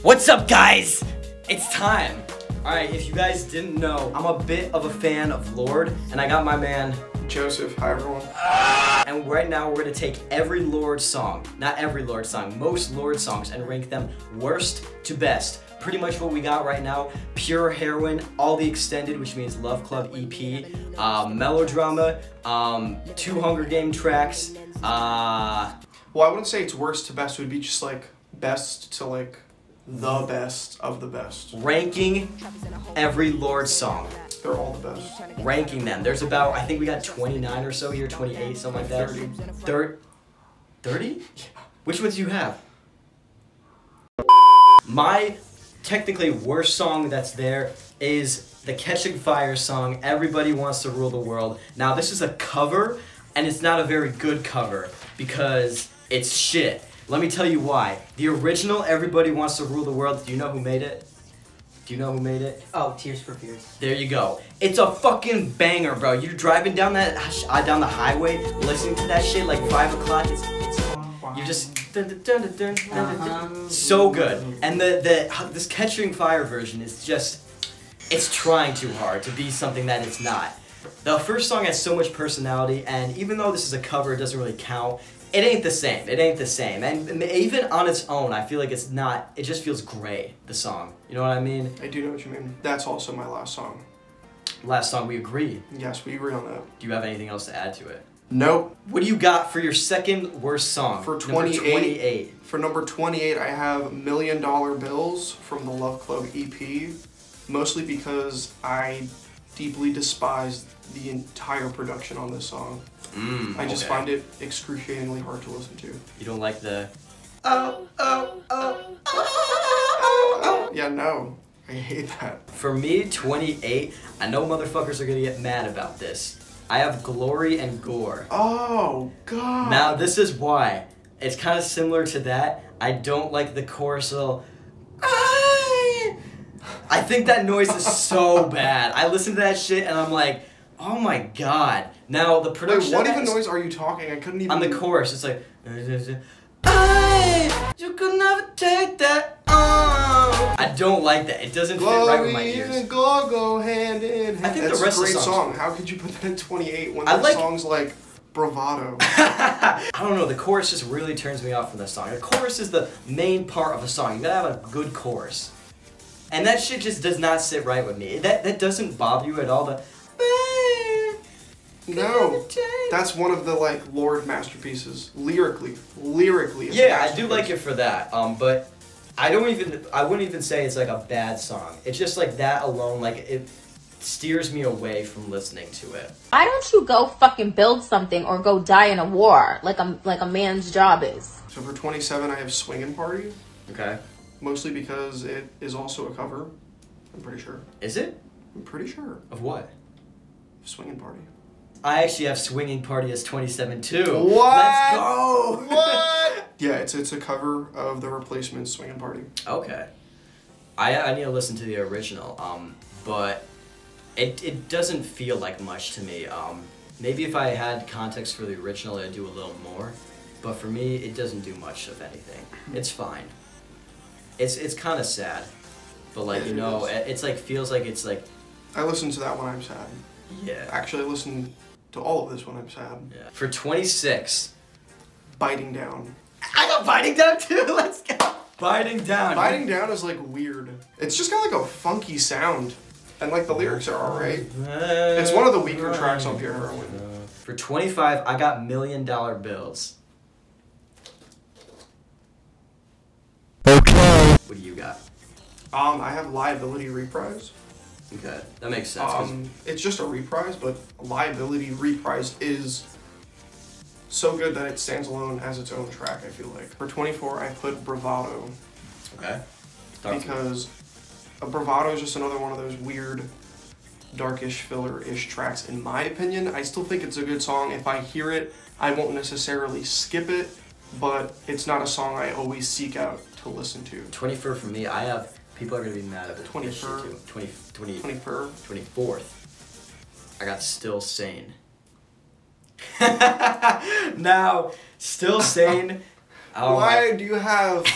What's up, guys? It's time. Alright, if you guys didn't know, I'm a bit of a fan of Lorde, and I got my man Joseph. Hi, everyone. And right now we're gonna take every Lorde song, not every Lorde song, most Lorde songs, and rank them worst to best. Pretty much what we got right now: Pure Heroin, all the extended, which means Love Club EP, Melodrama, 2 Hunger Game tracks. Well, I wouldn't say it's worst to best. It would be just like best to like the best of the best. Ranking every Lorde song. They're all the best. Ranking them. There's about, I think we got 29 or so here, 28, something like that. 30. 30? Which ones do you have? My technically worst song that's there is the Catching Fire song, Everybody Wants to Rule the World. Now this is a cover, and it's not a very good cover because it's shit. Let me tell you why. The original Everybody Wants to Rule the World, do you know who made it? Do you know who made it? Oh, Tears for Fears. There you go. It's a fucking banger, bro. You're driving down that down the highway, listening to that shit like 5 o'clock. It's you just so good. And this Catching Fire version is just, it's trying too hard to be something that it's not. The first song has so much personality, and even though this is a cover, it doesn't really count. It ain't the same. It ain't the same. And even on its own, I feel like it's not, it just feels gray, the song. You know what I mean? I do know what you mean. That's also my last song. Last song, we agree. Yes, we agree on that. Do you have anything else to add to it? Nope. What do you got for your second worst song? For 28. 28. For number 28, I have $1 Million Bills from the Love Club EP. Mostly because I deeply despise the entire production on this song. I just find it excruciatingly hard to listen to. You don't like the... Yeah, no. I hate that. For me, 28, I know motherfuckers are gonna get mad about this. I have Glory and Gore. Oh, God. Now, this is why. It's kind of similar to that. I don't like the chorus of... I think that noise is so bad. I listen to that shit and I'm like, oh my god. Now, the production... Wait, what even noise are you talking? I couldn't even... On the chorus, it's like... You could never take that on. I don't like that. It doesn't fit right with my ears. And go hand in hand. I think that's the rest a great of the song. How could you put that in 28 when I the like... song's like bravado? I don't know, the chorus just really turns me off from the song. The chorus is the main part of a song. You gotta have a good chorus. And that shit just does not sit right with me. That doesn't bother you at all. No, that's one of the like Lorde masterpieces. Lyrically, it's yeah, I do like it for that. But I wouldn't even say it's like a bad song. It's just like that alone, like it steers me away from listening to it. Why don't you go fucking build something or go die in a war like a man's job is? So for 27, I have Swingin' Party. Okay. Mostly because it is also a cover. I'm pretty sure. Is it? I'm pretty sure. Of what? Swingin' Party. I actually have Swinging Party as 27 too. What? Let's go! What? Yeah, it's a cover of The Replacement's Swingin' Party. Okay. I need to listen to the original, but it doesn't feel like much to me. Maybe if I had context for the original, it'd do a little more. But for me, it doesn't do much of anything. It's fine. It's kind of sad. But like, you know, it's like, feels like it's like... I listen to that when I'm sad. Yeah. Actually, I listen to all of this when I'm sad. Yeah. For 26... Biting Down. I got Biting Down too! Let's go! Biting Down. Biting Down is like weird. It's just got like a funky sound. And like the lyrics are alright. It's one of the weaker tracks on Pure Heroin. For 25, I got $1 Million Bills. Okay. What do you got? I have Liability Reprise. Okay, that makes sense. It's just a reprise, but Liability Reprise is so good that it stands alone as its own track, I feel like. For 24, I put Bravado. Okay. Because a Bravado is just another one of those weird, darkish, filler-ish tracks, in my opinion. I still think it's a good song. If I hear it, I won't necessarily skip it, but it's not a song I always seek out to listen to. 24 for me, I have... People are going to be mad at it. 24th. 24th. I got Still Sane. Now, Still Sane... Why do you have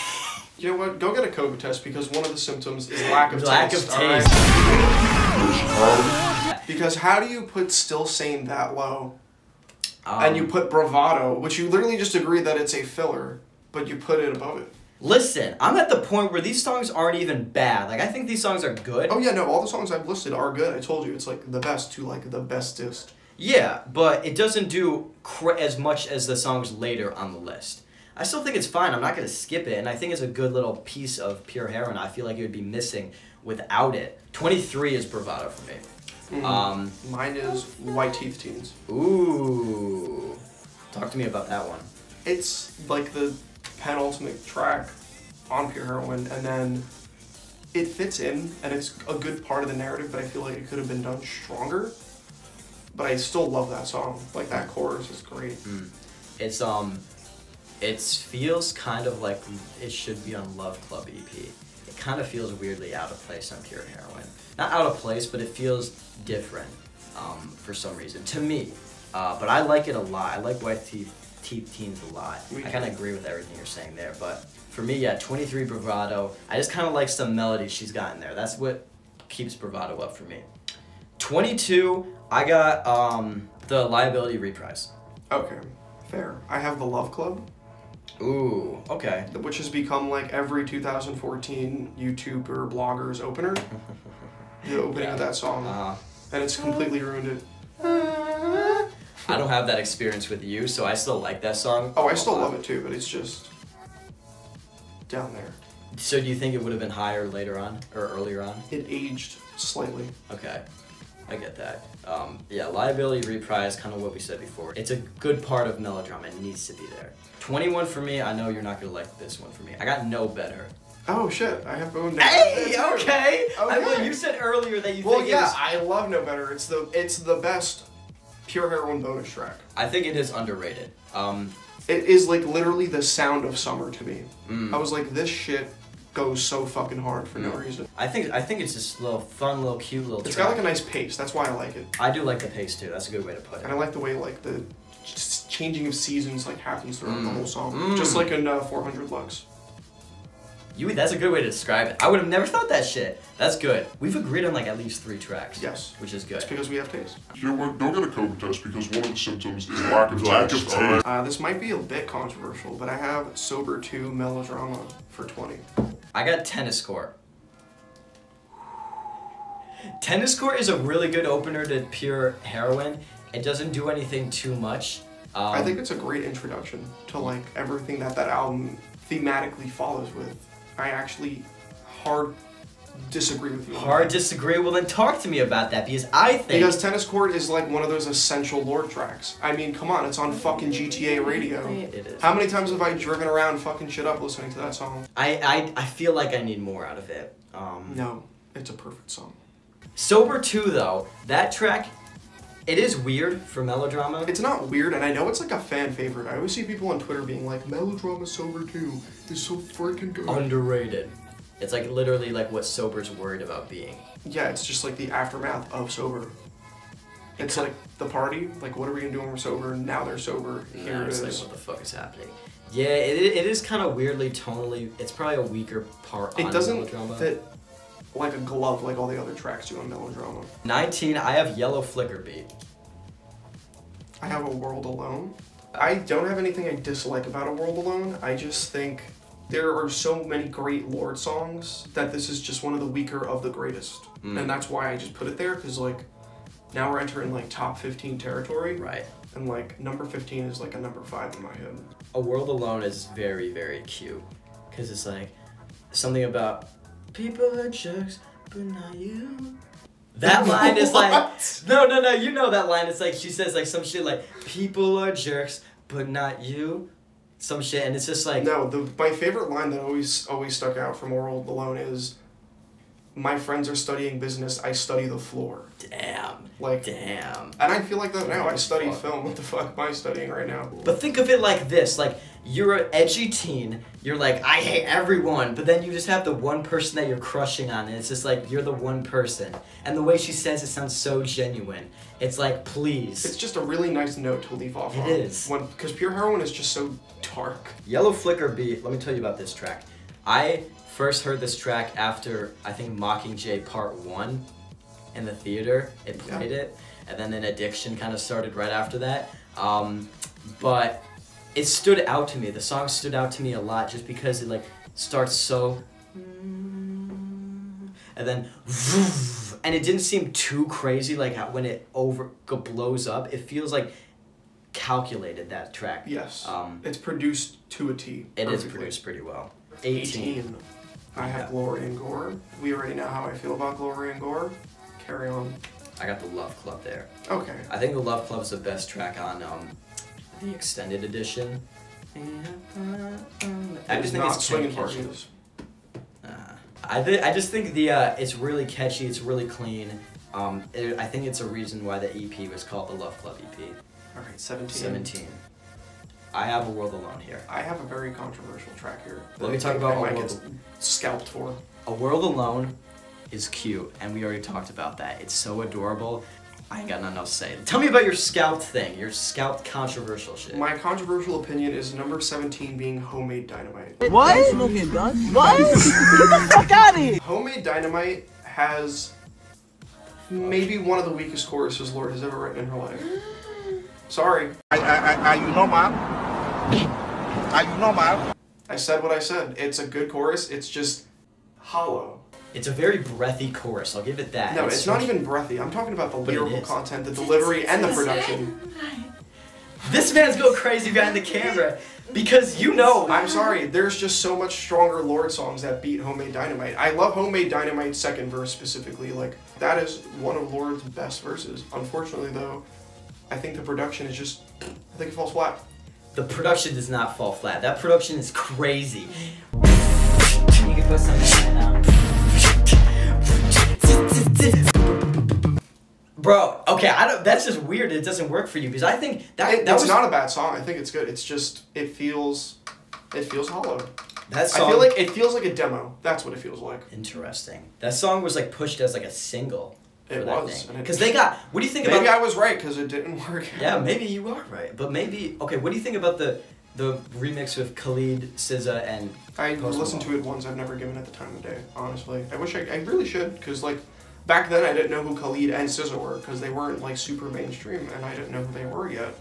You know what? Go get a COVID test because one of the symptoms is lack of Lack taste. of taste. Alright? Because how do you put Still Sane that low? And you put Bravado, which you literally just agreed that it's a filler, but you put it above it. Listen, I'm at the point where these songs aren't even bad. Like, I think these songs are good. Oh yeah, no, all the songs I've listed are good. I told you, it's like the best to like the bestest. Yeah, but it doesn't do as much as the songs later on the list. I still think it's fine. I'm not going to skip it, and I think it's a good little piece of Pure Heroin. I feel like it would be missing without it. 23 is Bravado for me. Mine is White Teeth Teens. Ooh. Talk to me about that one. It's like the penultimate track on Pure Heroin, and then it fits in, and it's a good part of the narrative, but I feel like it could have been done stronger. But I still love that song. Like, that chorus is great. It feels kind of like it should be on Love Club EP. It kind of feels weirdly out of place on Pure Heroin. Not out of place, but it feels different for some reason, to me. But I like it a lot. I like White Teeth Teens a lot. I kind of agree with everything you're saying there. But for me, yeah, 23 Bravado. I just kind of like some melodies she's got in there. That's what keeps Bravado up for me. 22, I got the Liability reprise. Okay, fair. I have the Love Club. Ooh, okay. Which has become like every 2014 YouTuber blogger's opener. The opening of that song. And it's completely ruined it. I don't have that experience with you, so I still like that song. Oh, I still love it too, but it's just down there. So do you think it would have been higher later on, or earlier on? It aged slightly. Okay, I get that. Yeah, Liability reprise, kind of what we said before. It's a good part of Melodrama, it needs to be there. 21 for me, I know you're not gonna like this one for me. I got No Better. Oh shit, I have Bone Down. Hey, okay! Well, you said earlier that you think it was... I love No Better. It's the best Pure Heroin bonus track. I think it is underrated. It is like literally the sound of summer to me. I was like, this shit goes so fucking hard for no reason. I think it's just a little fun, little cute little It's track. got like a nice pace, that's why I like it. I do like the pace too, that's a good way to put it. And I like the way like the just changing of seasons like happens throughout the whole song. Just like in 400 Lux. That's a good way to describe it. I would have never thought that shit. That's good. We've agreed on like at least 3 tracks. Yes. Which is good. It's because we have taste. You know what? Don't get a COVID test because one of the symptoms is lack of taste. This might be a bit controversial, but I have Sober 2 Melodrama for 20. I got Tennis Court. Tennis Court is a really good opener to Pure Heroin. It doesn't do anything too much. I think it's a great introduction to like everything that album thematically follows with. I actually hard disagree with you. Hard disagree? Well, then talk to me about that because I think... Because Tennis Court is like one of those essential Lorde tracks. I mean, come on, it's on fucking GTA radio. It is. How many times have I driven around fucking shit up listening to that song? I feel like I need more out of it. No, it's a perfect song. Sober 2, though, that track... It is weird for Melodrama. It's not weird, and I know it's like a fan favorite. I always see people on Twitter being like, Melodrama Sober 2 is so freaking good. Underrated. It's like literally like what Sober's worried about being. Yeah, it's just like the aftermath of Sober. It's like the party, like what are we gonna do when we're sober? Now they're sober, here it is. Like, what the fuck is happening? Yeah, it is kind of weirdly tonally, it's probably a weaker part on Melodrama. It doesn't fit like a glove like all the other tracks do on Melodrama. 19, I have Yellow Flicker Beat. I have A World Alone. I don't have anything I dislike about A World Alone. I just think there are so many great Lorde songs that this is just one of the weaker of the greatest. And that's why I just put it there, because like now we're entering like top 15 territory. Right. And like number 15 is like a number 5 in my head. A World Alone is very, very cute. Because it's like something about people are jerks, but not you. That line is like, no, you know that line. It's like, she says like some shit like, people are jerks, but not you. Some shit, and it's just like... No, my favorite line that always stuck out from A World Alone is, my friends are studying business, I study the floor. Damn. Like, damn. And I feel like that now. I study film. What the fuck am I studying right now? But think of it like this. Like, you're an edgy teen. You're like, I hate everyone. But then you just have the one person that you're crushing on. And it's just like, you're the one person. And the way she says it sounds so genuine. It's like, please. It's just a really nice note to leave off on. It is. Because Pure Heroin is just so dark. Yellow Flicker Beat. Let me tell you about this track. I first heard this track after, I think, Mockingjay Part 1 in the theater. It played it, and then an Addiction kind of started right after that. But it stood out to me. The song stood out to me a lot just because it like starts so, and then, and it didn't seem too crazy like how when it blows up. It feels like calculated, that track. Yes. It's produced to a T. It is produced pretty well. 18. I have Glory and Gore. We already know how I feel about Glory and Gore. Carry on. I got the Love Club there. Okay. I think the Love Club is the best track on the extended edition. I just think it's swinging catchy. parties. I just think the it's really catchy. It's really clean. I think it's a reason why the EP was called the Love Club EP. All right, 17. 17. I have A World Alone here. I have a very controversial track here. Let me talk about I might get scalped for. A World Alone is cute, and we already talked about that. It's so adorable. I ain't got nothing else to say. Tell me about your scalped thing, your scalped controversial shit. My controversial opinion is number 17 being Homemade Dynamite. What? What? Get the fuck out of here! Homemade Dynamite has maybe one of the weakest choruses Lorde has ever written in her life. Sorry. You know, man. You know, man. I said what I said. It's a good chorus. It's just hollow. It's a very breathy chorus, I'll give it that. No, it's not even breathy. I'm talking about the lyrical content, the delivery, and the production. This man's go crazy behind the camera because you know. I'm sorry, there's just so much stronger Lorde songs that beat Homemade Dynamite. I love Homemade Dynamite's second verse specifically. Like, that is one of Lorde's best verses. Unfortunately, though, I think the production is just, I think it falls flat. The production does not fall flat. That production is crazy. You can put something in now. Bro, okay, that's just weird. It doesn't work for you because I think that was not a bad song. I think it's good. It's just it feels hollow. That song, I feel like it feels like a demo. That's what it feels like. Interesting. That song was like pushed as like a single. It was. Because they got. What do you think about? Maybe I was right because it didn't work. Yeah, maybe you are right, but maybe okay. What do you think about the remix with Khalid, SZA, and? I listened to it once. I've never given it the time of day. Honestly, I wish I really should because like. Back then, I didn't know who Khalid and SZA were because they weren't like super mainstream, and I didn't know who they were yet.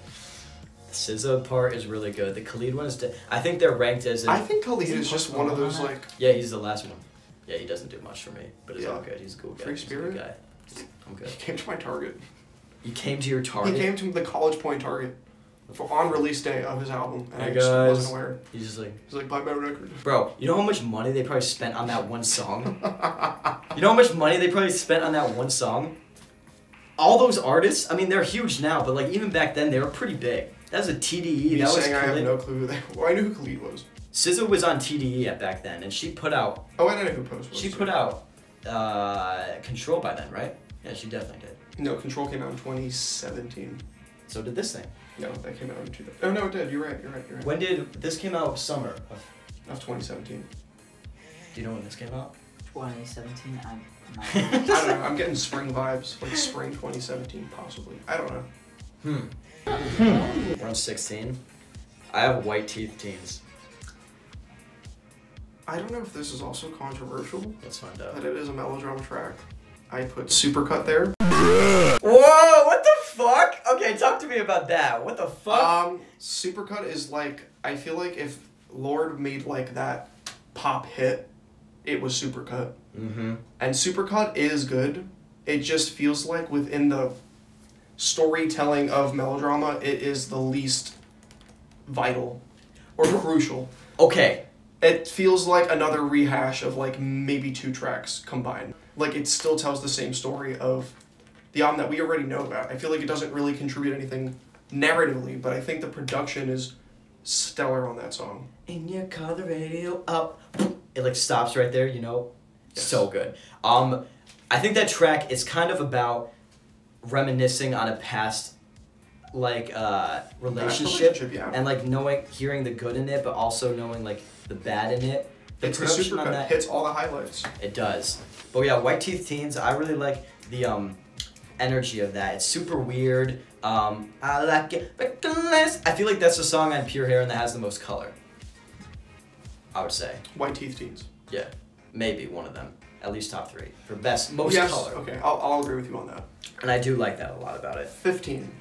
The SZA part is really good. The Khalid one is. I think they're ranked as. I think Khalid is just one of those like. Yeah, he's the last one. Yeah, he doesn't do much for me, but it's all good. He's a cool guy. Free spirit. He's a good guy. I'm good. He came to my Target. You came to your Target. He came to the College Point Target. On release day of his album, and hey I just guys. wasn't aware. He's like, buy my record. Bro, you know how much money they probably spent on that one song? You know how much money they probably spent on that one song? All those artists, I mean, they're huge now, but like even back then, they were pretty big. That was a TDE. You're that was saying I have no clue who they were. Well, I knew who Khalid was. SZA was on TDE at back then, and she put out... Oh, I know who Post was. She put out Control by then, right? Yeah, she definitely did. No, Control came out in 2017. So did this thing. No, that came out in 2000. Oh, no, it did. You're right. When did... This came out summer of 2017. Do you know when this came out? 2017, I'm not... I don't know. I'm getting spring vibes. Like spring 2017, possibly. I don't know. We're on 16. I have White Teeth Teens. I don't know if this is also controversial. Let's find out. But it is a Melodrama track. I put Supercut there. Whoa, what the fuck? Okay, talk to me about that. What the fuck? Supercut is like, I feel like if Lorde made like that pop hit, it was Supercut. Mm-hmm. And Supercut is good. It just feels like within the storytelling of Melodrama, it is the least vital or crucial. Okay. It feels like another rehash of like maybe 2 tracks combined. Like it still tells the same story of the album that we already know about. I feel like it doesn't really contribute anything narratively, but I think the production is stellar on that song. In your car, the radio up. It like stops right there, you know? Yes. So good. I think that track is kind of about reminiscing on a past like relationship yeah. and like hearing the good in it, but also knowing like the bad in it. It's the Supercut that hits all the highlights. It does. But yeah, White Teeth Teens, I really like the energy of that. It's super weird. I like it reckless. I feel like that's the song on Pure Hair and that has the most color. I would say. White Teeth Teens. Yeah, maybe one of them. At least top 3 for best, most Yes, color. okay, I'll agree with you on that. And I do like that a lot about it. 15.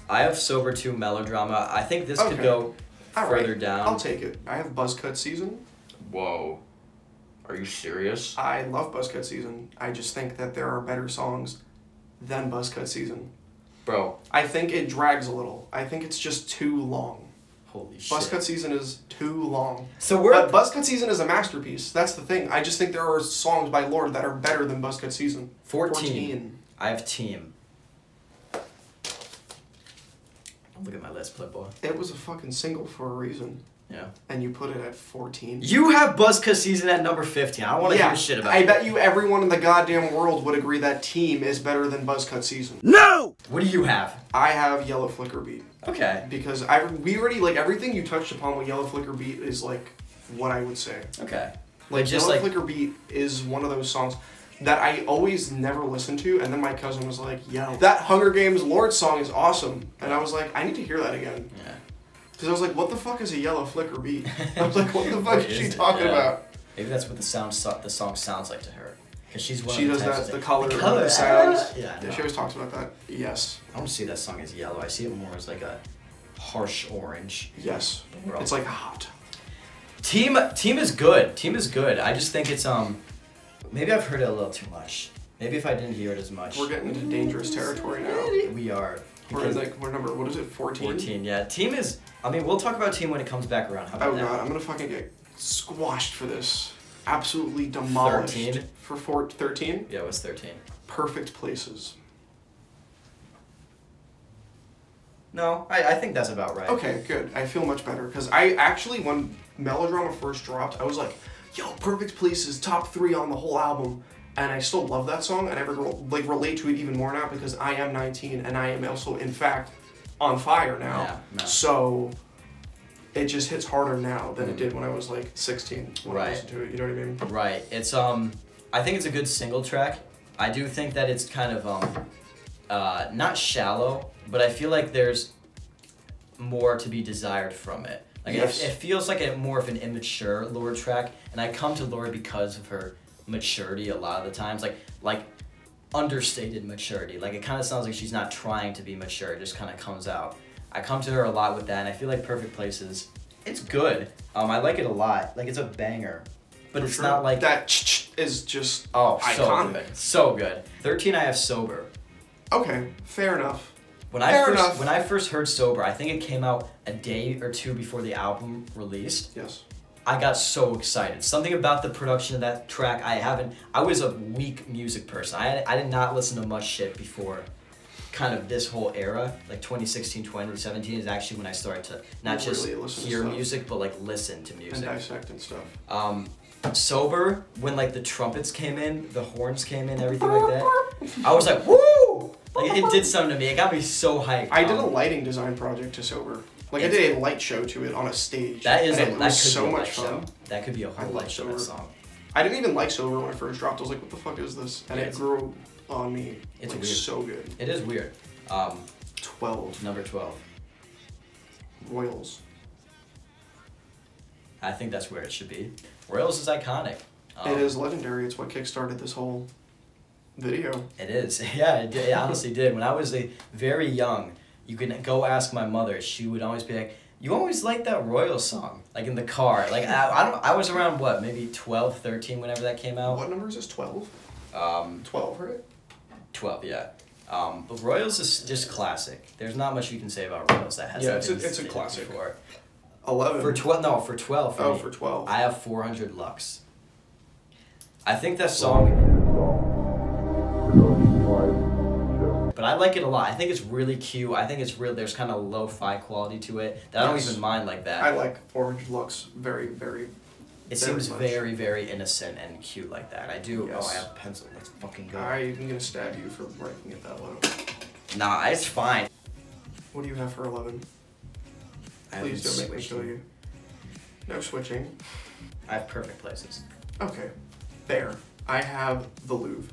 I have Sober 2 Melodrama. I think this could Okay. go All further right, down. I'll take it. I have Buzzcut Season. Whoa. Are you serious? I love Buzzcut Season. I just think that there are better songs than Buzzcut Season. Bro, I think it drags a little. I think it's just too long. holy shit. Buzzcut Season is too long. So we're... But Buzzcut Season is a masterpiece. That's the thing. I just think there are songs by Lorde that are better than Buzzcut Season. 14. I have Team. Look at my list, Playboy. It was a fucking single for a reason. Yeah. And you put it at 14. You have Buzzcut Season at number 15. I don't want to hear shit about I it. bet you everyone in the goddamn world would agree that Team is better than Buzzcut Season. No! What do you have? I have Yellow Flicker Beat. Okay. Because we already, like, everything you touched upon with Yellow Flicker Beat is, like, what I would say. Okay. Like, just Yellow like... Flicker Beat is one of those songs that I always never listened to, and then my cousin was like, yo, that Hunger Games Lorde song is awesome. And I was like, I need to hear that again. Yeah. Because I was like, what the fuck is a Yellow Flicker Beat? I was like, what the fuck is she talking about? Maybe that's what the song sounds like to her. Because she's one She of the does types that, of the color, color the sounds. Yeah, I know. She always talks about that. Yes. I don't see that song as yellow. I see it more as like a harsh orange. Yes. Bro. It's like hot. Team is good. Team is good. I just think it's maybe I've heard it a little too much. Maybe if I didn't hear it as much. We're getting into dangerous territory now. We are. We're in like, what number, what is it, 14? 14, yeah. Team is, I mean, we'll talk about Team when it comes back around. How about Oh that? god, I'm gonna fucking get squashed for this. Absolutely demolished. 13? For 13? Yeah, it was 13. Perfect Places. No, I think that's about right. Okay, good. I feel much better. Because I actually, when Melodrama first dropped, I was like, yo, Perfect Places, top 3 on the whole album. And I still love that song, and I like relate to it even more now because I am 19 and I am also, in fact, on fire now. Yeah, no. So it just hits harder now than it did when I was like 16 when I Right. listened to it. You know what I mean? Right. It's I think it's a good single track. I do think that it's kind of not shallow, but I feel like there's more to be desired from it. Like Yes. it feels like a more of an immature Lorde track, and I come to Lorde because of her maturity a lot of the times, like understated maturity. Like it kind of sounds like she's not trying to be mature, it just kind of comes out. I come to her a lot with that, and I feel like Perfect Places, it's good. I like it a lot. Like it's a banger, but For it's sure. not like That is just so iconic. good, so good. 13, I have Sober. Okay, fair enough. When Fair enough. when I first heard Sober, I think it came out a day or two before the album released. Yes. I got so excited. Something about the production of that track, I was a weak music person. I did not listen to much shit before kind of this whole era. Like 2016, 2017 is actually when I started to not You just really listen to hear stuff. music, but like listen to And music. dissect and stuff. Sober, when like the trumpets came in, the horns came in, everything like that, I was like, woo! Like it did something to me. It got me so hyped. I did a lighting design project to Sober. Like I did a light show to it on a stage. That is and a, it that was could so be a much light fun. show. That could be a I whole love light show, that Sober. song. I didn't even like Sober when it first dropped. I was like, what the fuck is this? And Yeah, it grew on me. It's like, weird. so good. It is weird. 12. Number 12. Royals. I think that's where it should be. Royals is iconic. It is legendary. It's what kickstarted this whole video. It is. Yeah, it honestly did. When I was very young, you can go ask my mother. She would always be like, you always liked that Royals song, like in the car. Like I was around what, maybe 12, 13 whenever that came out. What number is this? 12? 12, right? 12, yeah. But Royals is just classic. There's not much you can say about Royals that hasn't Yeah, it's a- been it's a stated classic. before. 11. For 12, no, for 12. Oh, me. for 12. I have 400 Lux. I think that song, but I like it a lot. I think it's really cute. I think it's real. There's kind of lo-fi quality to it that I don't Yes. even mind like that. I like 400 Lux very, very. It very seems much. very, very innocent and cute like that. I do. Yes. Oh, I have a pencil. Let's fucking go. I'm gonna stab you for ranking it that low. Nah, it's fine. What do you have for 11? I Please haven't don't make me switched. kill you. No switching. I have Perfect Places. Okay. Fair. I have the Louvre.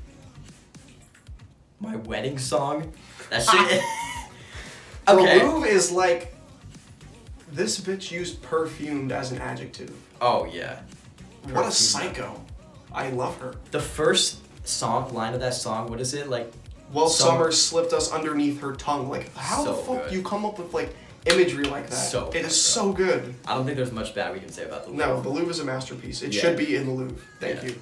My wedding song. That shit. The Okay. Louvre is like This bitch used perfumed as an adjective. Oh yeah. What a psycho. I love her. The first line of that song, what is it like? Well, summer slipped us underneath her tongue. Like, how the fuck do you come up with like imagery like that? It is so good. I don't think there's much bad we can say about the Louvre. No, the Louvre is a masterpiece. It should be in the Louvre. Thank you.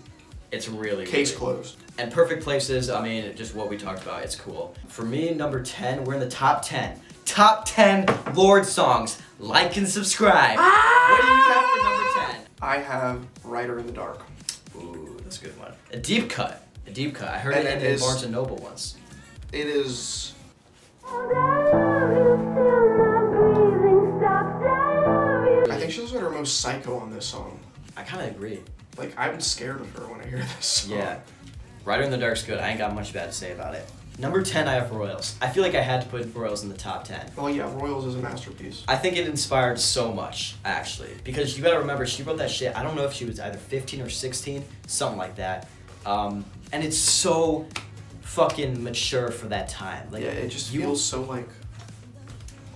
It's really Case closed. And Perfect Places, I mean, just what we talked about, it's cool. For me, number 10, we're in the top 10. Top 10 Lorde songs. Like and subscribe. What do you have for number 10? I have Writer in the Dark. Ooh, that's a good one. A deep cut. A deep cut. I heard it in Barnes & Noble once. It is... I think she's at her most psycho on this song. I kind of agree. Like, I'm scared of her when I hear this song. Yeah. Writer in the Dark's good. I ain't got much bad to say about it. Number 10, I have Royals. I feel like I had to put Royals in the top 10. Well, yeah, Royals is a masterpiece. I think it inspired so much, actually. Because you gotta remember, she wrote that shit, I don't know if she was either 15 or 16, something like that. And it's so fucking mature for that time. Like, yeah, it just feels so, like...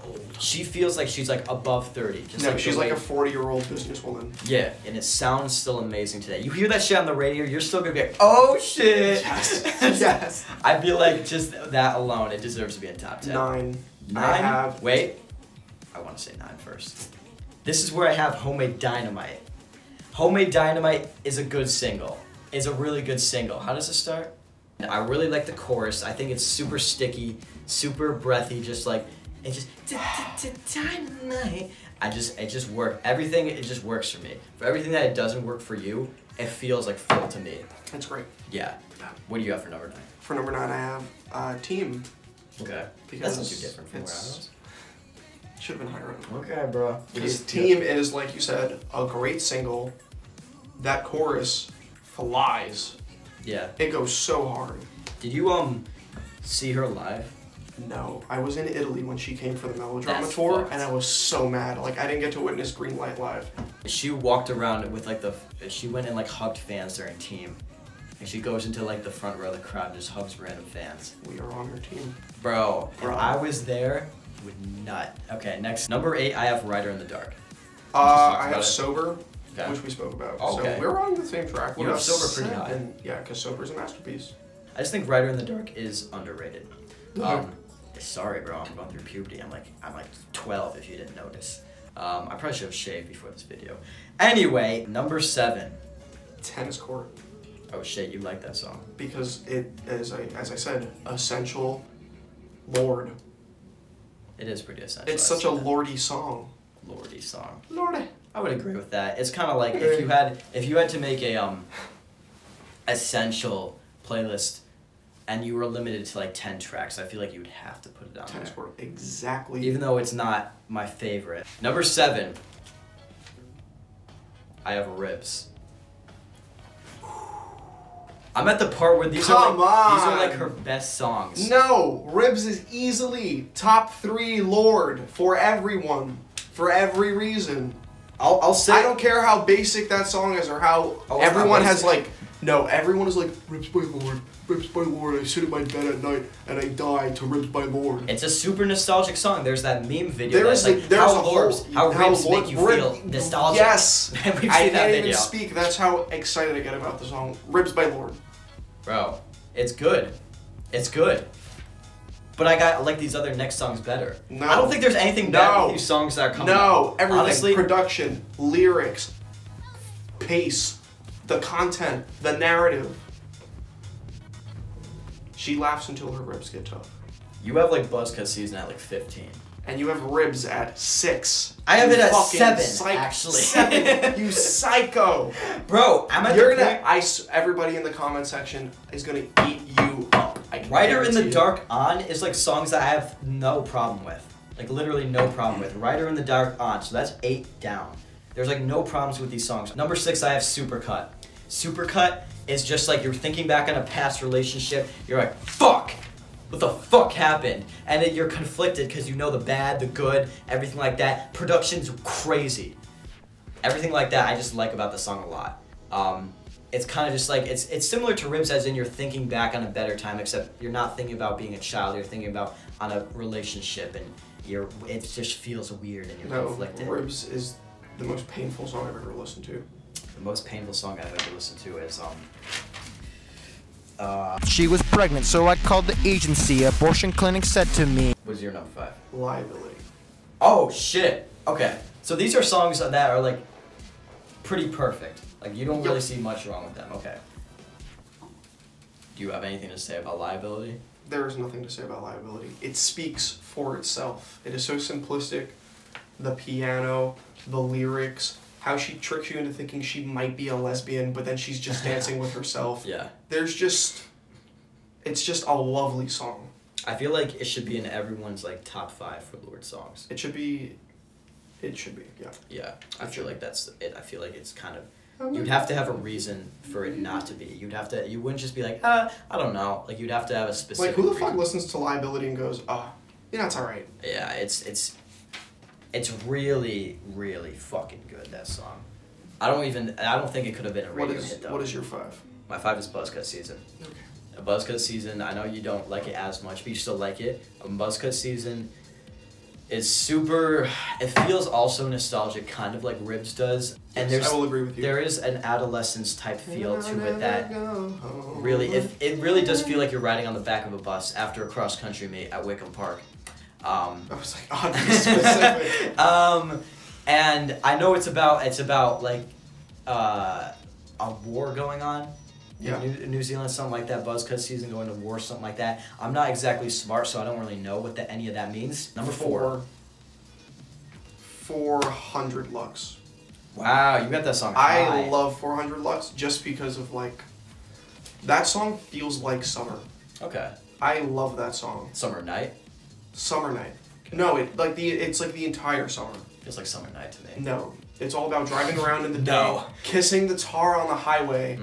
old. She feels like she's, like, above 30. Just no, she's like a 40-year-old businesswoman. Yeah, and it sounds still amazing today. You hear that shit on the radio, you're still gonna be like, oh shit! Yes. Yes. I feel like just that alone, it deserves to be in top 10. 9. 9? Wait. I want to say 9 first. This is where I have Homemade Dynamite. Homemade Dynamite is a good single. It's a really good single. How does it start? I really like the chorus. I think it's super sticky, super breathy, just like, it just, dynamite. It just works. Everything, it just works for me. For everything that it doesn't work for you, it feels like full to me. That's great. Yeah. What do you have for number 9? For number 9, I have Team. Okay. Because that's not too different from where I was. Should have been higher. Okay, bro. Because Team is, like you said, a great single. That chorus flies. Yeah. It goes so hard. Did you see her live? No, I was in Italy when she came for the Melodrama That's tour, fucked. and I was so mad. Like, I didn't get to witness Greenlight live. She walked around with like she went and like hugged fans during Team. And she goes into like the front row of the crowd and just hugs random fans. We are on your team. Bro, if I was there, I would nut. Okay, next. Number 8, I have Writer in the Dark. I have Sober, Okay. which we spoke about. Okay. So we're on the same track. You What have about Sober pretty high. 7? Yeah, because Sober's a masterpiece. I just think Writer in the Dark is underrated. Mhm. Sorry, bro, I'm going through puberty. I'm like 12 if you didn't notice. I probably should have shaved before this video. Anyway, number 7. Tennis Court. Oh shit, you like that song? Because it is, as I said, essential Lorde. It is pretty essential. It's such a Lorde song. Lorde song. Lorde. I would agree with that. It's kind of like if you had to make a essential playlist and you were limited to like 10 tracks, I feel like you would have to put it on Tennis there. Court, exactly. Even though it's not my favorite. Number 7. I have Ribs. I'm at the part where these are like her best songs. No, Ribs is easily top 3 Lorde for everyone, for every reason. I'll say I don't care how basic that song is or how everyone has like. No, everyone is like Ribs by Lorde, Ribs by Lorde. I sit in my bed at night and I die to Ribs by Lorde. It's a super nostalgic song. There's that meme video There's that's like how ribs make you feel nostalgic. Yes, We've seen I that can't video. even speak. That's how excited I get about the song Ribs by Lorde. Bro, it's good. It's good. But I like these other next songs better. No. I don't think there's anything bad with these songs that are coming out. No, everything. Honestly, Production, lyrics, pace, the content, the narrative. She laughs until her ribs get tough. you have like Buzzcut season at like 15. And you have Ribs at 6. I have You it at fucking 7, actually. 7. You psycho. Bro, I'm at You're the gonna. point. Everybody in the comment section is gonna eat you up. Writer in the Dark On is like songs that I have no problem with. Like literally no problem with. Writer in the Dark On. So that's 8 down. There's like no problems with these songs. Number 6, I have Supercut. Supercut is just like you're thinking back on a past relationship. You're like, fuck! What the fuck happened? And then you're conflicted because you know the bad, the good, everything like that. Production's crazy. Everything like that I just like about the song a lot. It's kind of just like, it's similar to Ribs as in you're thinking back on a better time, except you're not thinking about being a child, you're thinking about on a relationship and, it just feels weird and you're No, conflicted. Ribs is the most painful song I've ever listened to. The most painful song I've ever listened to is She was pregnant, so I called the agency. Abortion clinic said to me. what's your number 5? Liability. Oh shit. Okay. So these are songs that are like pretty perfect. Like you don't really see much wrong with them. Okay. Do you have anything to say about Liability? There is nothing to say about Liability. It speaks for itself. It is so simplistic. The piano, the lyrics, how she tricks you into thinking she might be a lesbian, but then she's just dancing with herself. Yeah. It's just a lovely song. I feel like it should be in everyone's like top 5 for Lorde songs. It should be, yeah. Yeah, I feel like that's it. I feel like it's kind of, you'd have to have a reason for it not to be. You wouldn't just be like, I don't know. Like you'd have to have a specific Like who the fuck reason. listens to Liability and goes, yeah, it's alright. Yeah, it's really, really fucking good, that song. I don't think it could have been a radio hit though. What is your 5? My 5 is Buzzcut Season. Okay. A Buzzcut Season, I know you don't like it as much, but you still like it. A Buzzcut Season is super, it feels also nostalgic, kind of like Ribs does. And Yes, I will agree with you. There is an adolescence type feel to it that really, it really does feel like you're riding on the back of a bus after a cross country meet at Wickham Park. I was like, oddly specific. And I know it's about like a war going on. Yeah. In New Zealand, something like that. Buzzcut Season, going to war, something like that. I'm not exactly smart, so I don't really know what any of that means. Number 4. 400 Lux. Wow, you got that song I high. love 400 Lux just because of like, that song feels like summer. Okay. I love that song. Summer Night. Summer Night. No, it's like the entire summer. Feels like Summer Night to me. No, it's all about driving around in the day, No. kissing the tar on the highway,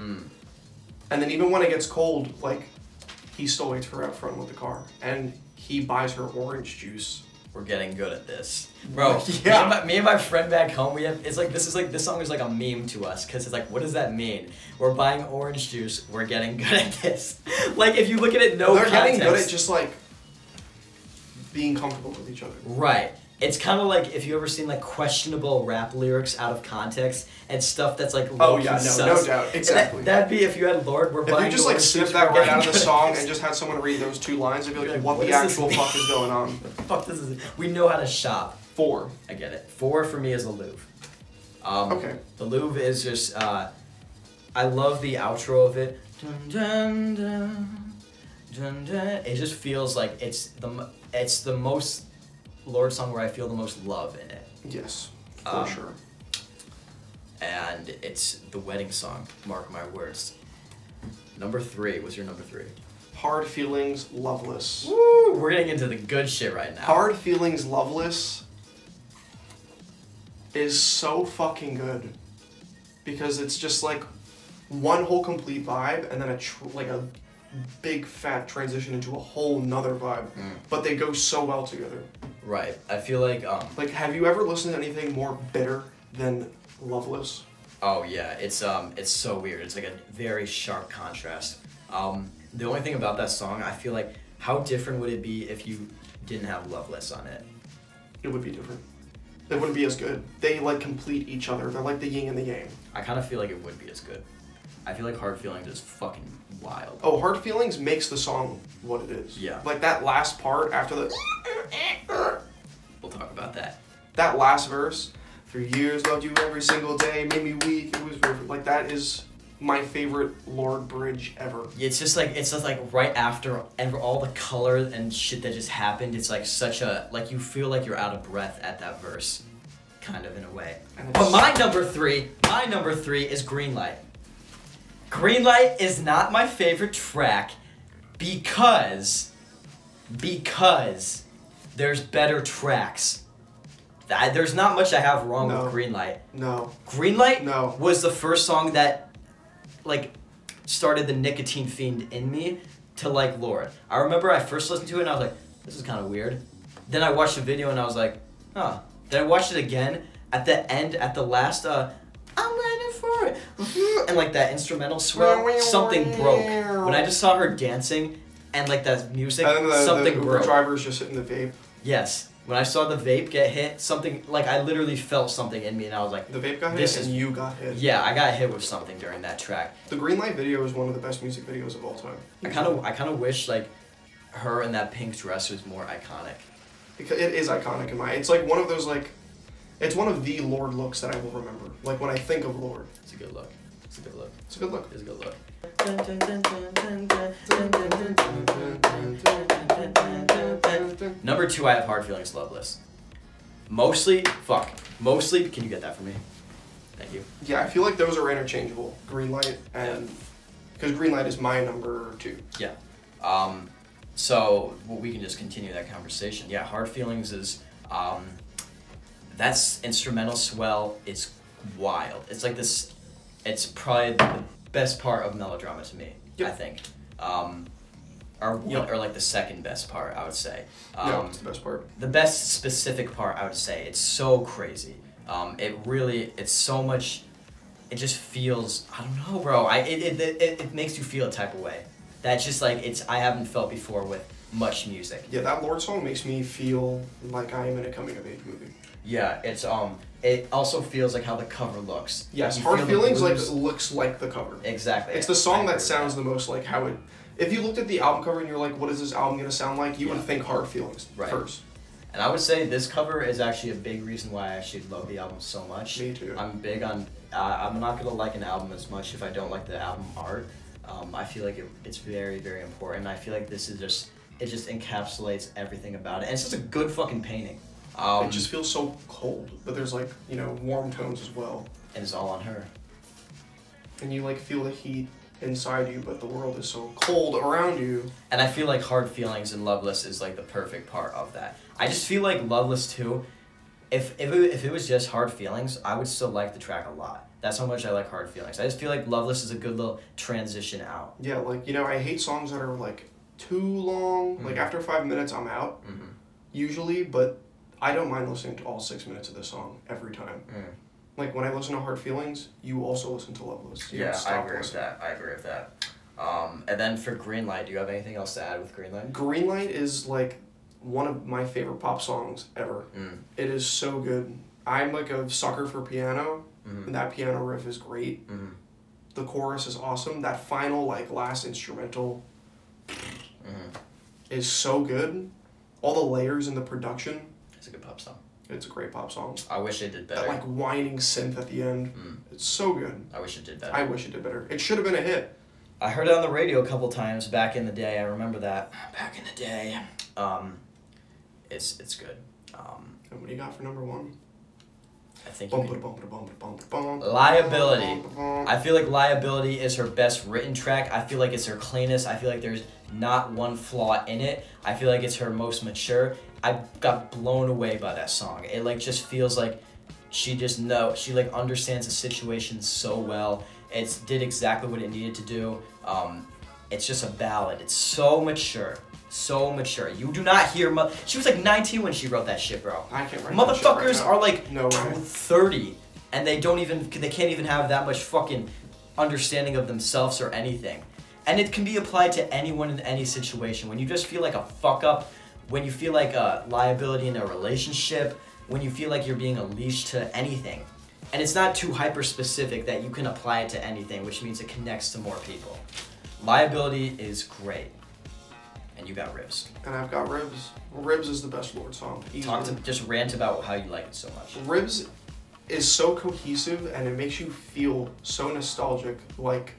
and then even when it gets cold, like, he still waits for her out front with the car, and he buys her orange juice. We're getting good at this, bro. Yeah. Me and my friend back home, this song is like a meme to us because it's like, what does that mean? We're buying orange juice. We're getting good at this. Like if you look at it, They're context. getting good at just like being comfortable with each other. Right. It's kind of like if you ever seen like questionable rap lyrics out of context and stuff that's like Oh low-key yeah, no sus. doubt, exactly. That'd be if you had Lorde. We're If buying you just like orange snipped juice, that we're right out of getting the good song at this. and just had someone read those 2 lines, I'd be like, Like, what what the does this actual mean? fuck is going on? Fuck, this is. We know how to shop. 4. I get it. 4 for me is the Louvre. Okay. The Louvre is just. I love the outro of it. Dun, dun, dun, dun, dun. It just feels like it's the most Lorde song where I feel the most love in it. Yes, for sure. And it's the wedding song. Mark my words. Number 3. What's your number 3? Hard Feelings, Loveless. Woo! We're getting into the good shit right now. Hard Feelings, Loveless is so fucking good because it's just like one whole complete vibe and then a big fat transition into a whole nother vibe, but they go so well together. Right. I feel like have you ever listened to anything more bitter than Loveless? Oh yeah, it's so weird. It's like a very sharp contrast. The only thing about that song, I feel like, how different would it be if you didn't have Loveless on it? It would be different. It wouldn't be as good. They like complete each other. They're like the yin and the yang. I kind of feel like it would be as good. I feel like Hard Feelings is fucking wild. Oh, Hard Feelings makes the song what it is. Yeah. Like that last part after the... We'll talk about that. That last verse, 3 years, loved you every single day, made me weak, it was perfect. Like that is my favorite Lorde bridge ever. It's just like right after all the color and shit that just happened, it's like such a, like you feel like you're out of breath at that verse, kind of in a way. But my number three is Greenlight. Greenlight is not my favorite track because there's better tracks. There's not much I have wrong with Greenlight. No. Greenlight was the first song that like started the nicotine fiend in me to like Lorde. I remember I first listened to it and I was like, this is kind of weird. Then I watched the video and I was like, huh. Then I watched it again at the end, at the last, I'm waiting for it. And like that instrumental swell, something broke. When I just saw her dancing and like that music, And then something the broke. driver's just hitting the vape. Yes. When I saw the vape get hit, something, like, I literally felt something in me, and I was like, The vape got this hit and you got hit. yeah, I got hit with something during that track. The green light video is one of the best music videos of all time. I kind of wish, like, her in that pink dress was more iconic. Because it is iconic in my. It's like one of those like, it's one of the Lorde looks that I will remember. Like when I think of Lorde. It's a good look. It's a good look. It's a good look. It's a good look. Number 2, I have Hard Feelings, Loveless. Mostly, can you get that for me? Thank you. Yeah, I feel like those are interchangeable. Green light and because green light is my number 2. Yeah. So well, we can just continue that conversation. Yeah, Hard Feelings is that's instrumental swell. It's wild. It's like this. It's probably the best part of Melodrama to me. Yep. I think. Or like the second best part, I would say. Yeah, it's the best part. The best specific part, I would say. It's so crazy. It's so much. It just feels. I don't know, bro. It makes you feel a type of way. That's just like I haven't felt before with much music. Yeah, that Lorde song makes me feel like I am in a coming of age movie. Yeah, it's it also feels like how the cover looks. Yes, You Hard feel the Feelings like blues. looks like the cover. Exactly. It's the song I that agree sounds with the most like how it. If you looked at the album cover and you're like, what is this album gonna sound like? You would think Hard Feelings first. And I would say this cover is actually a big reason why I actually love the album so much. Me too. I'm big on. I'm not gonna like an album as much if I don't like the album art. I feel like it's very, very important. I feel like this is just. It just encapsulates everything about it, and it's just a good fucking painting. It just feels so cold, but there's like warm tones as well. And it's all on her. And you like feel the heat inside you, but the world is so cold around you. And I feel like Hard Feelings and Loveless is like the perfect part of that. I just feel like Loveless too, if it was just Hard Feelings, I would still like the track a lot. That's how much I like Hard Feelings. I just feel like Loveless is a good little transition out. Yeah, like, I hate songs that are like too long. Mm-hmm. Like after 5 minutes, I'm out, usually, but I don't mind listening to all 6 minutes of this song every time. Like when I listen to Hard Feelings, you also listen to Loveless. You don't I stop agree listening. with that. I agree with that. And then for Green Light, do you have anything else to add with Green Light? Green Light is like one of my favorite pop songs ever. It is so good. I'm like a sucker for piano, and that piano riff is great. The chorus is awesome. That final last instrumental is so good. All the layers in the production. It's a good pop song. It's a great pop song. I wish it did better. That whining synth at the end. It's so good. I wish it did better. I wish it did better. It should have been a hit. I heard it on the radio a couple times back in the day. I remember that. Back in the day. It's good. And what do you got for number 1? I think you Liability. Liability. I feel like Liability is her best written track. I feel like it's her cleanest. I feel like there's not one flaw in it. I feel like it's her most mature. I got blown away by that song. It just feels like she understands the situation so well. It did exactly what it needed to do. It's just a ballad. It's so mature. So mature. You do not hear she was like 19 when she wrote that shit, bro. I can't write Motherfuckers that shit right are like no way. 30 and they can't even have that much fucking understanding of themselves or anything. And it can be applied to anyone in any situation. When you just feel like a fuck up, when you feel like a liability in a relationship, when you feel like you're being a leash to anything. And it's not too hyper specific that you can apply it to anything, which means it connects to more people. Liability is great. And you got Ribs. And I've got Ribs. Ribs is the best Lorde song. Just rant about how you like it so much. Ribs is so cohesive and it makes you feel so nostalgic, like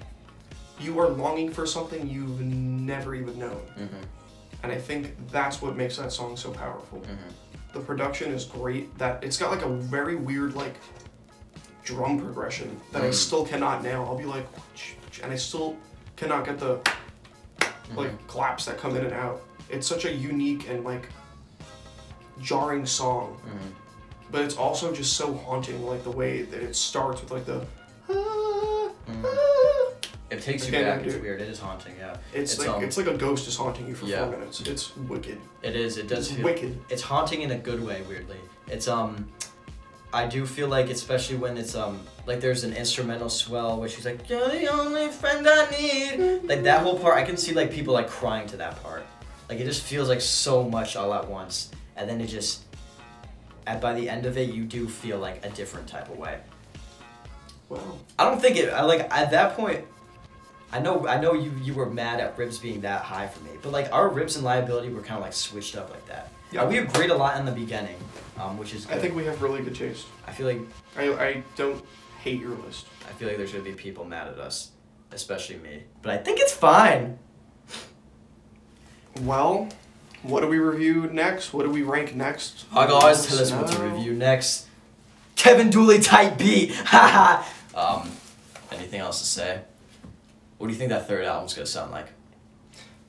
you are longing for something you've never even known. And I think that's what makes that song so powerful. The production is great. That it's got like a very weird drum progression that I still cannot nail. I'll be like, and I still cannot get the claps that come in and out. It's such a unique and jarring song, but it's also just so haunting. The way that it starts with the. It takes you back. It's weird. It is haunting. Yeah. It's like a ghost is haunting you for 4 minutes. It's wicked. It is. It does feel wicked. It's haunting in a good way. Weirdly, it's I do feel like, especially when it's there's an instrumental swell where she's like, "You're the only friend I need." Like that whole part, I can see people crying to that part. It just feels like so much all at once, and then it just by the end of it, you do feel like a different type of way. Well, I don't think it. Like at that point, I know you were mad at ribs being that high for me, but like our ribs and liability were kind of like switched up like that. Yeah. We agreed a lot in the beginning, which is good. I think we have really good taste. I feel like I don't hate your list. I feel like there's gonna be people mad at us, especially me. But I think it's fine. Well, what do we review next? What do we rank next? Hi guys, tell us what to review next. Kevin Dooley type B. Haha. Anything else to say? What do you think that third album's gonna sound like?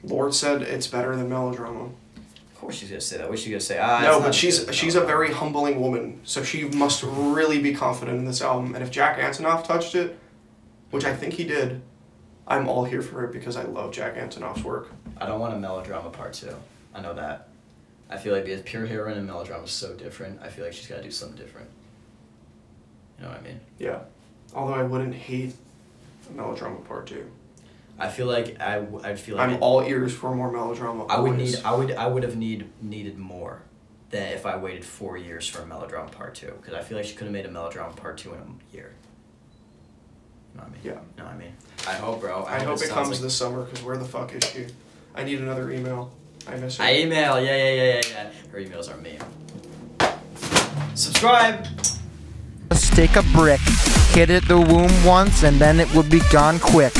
Lorde said it's better than Melodrama. Of course she's gonna say that. What's she gonna say? No, but she's a very humbling woman, so she must really be confident in this album. And if Jack Antonoff touched it, which I think he did, I'm all here for it because I love Jack Antonoff's work. I don't want a Melodrama part 2. I know that. I feel like because Pure Heroine and Melodrama is so different, I feel like she's gotta do something different. You know what I mean? Yeah. Although I wouldn't hate Melodrama Part 2. I feel like I'd feel like I'm all ears for more Melodrama. I would have always. needed more than if I waited 4 years for a Melodrama Part 2, because I feel like she could have made a Melodrama Part 2 in a year. You know what I mean? Yeah. You know what I mean? I hope, bro. I hope it sounds comes like... this summer, because where the fuck is she? I need another email. I miss her. I email, yeah. Her emails are me. Subscribe! Just take a brick, hit it the womb once, and then it would be gone quick.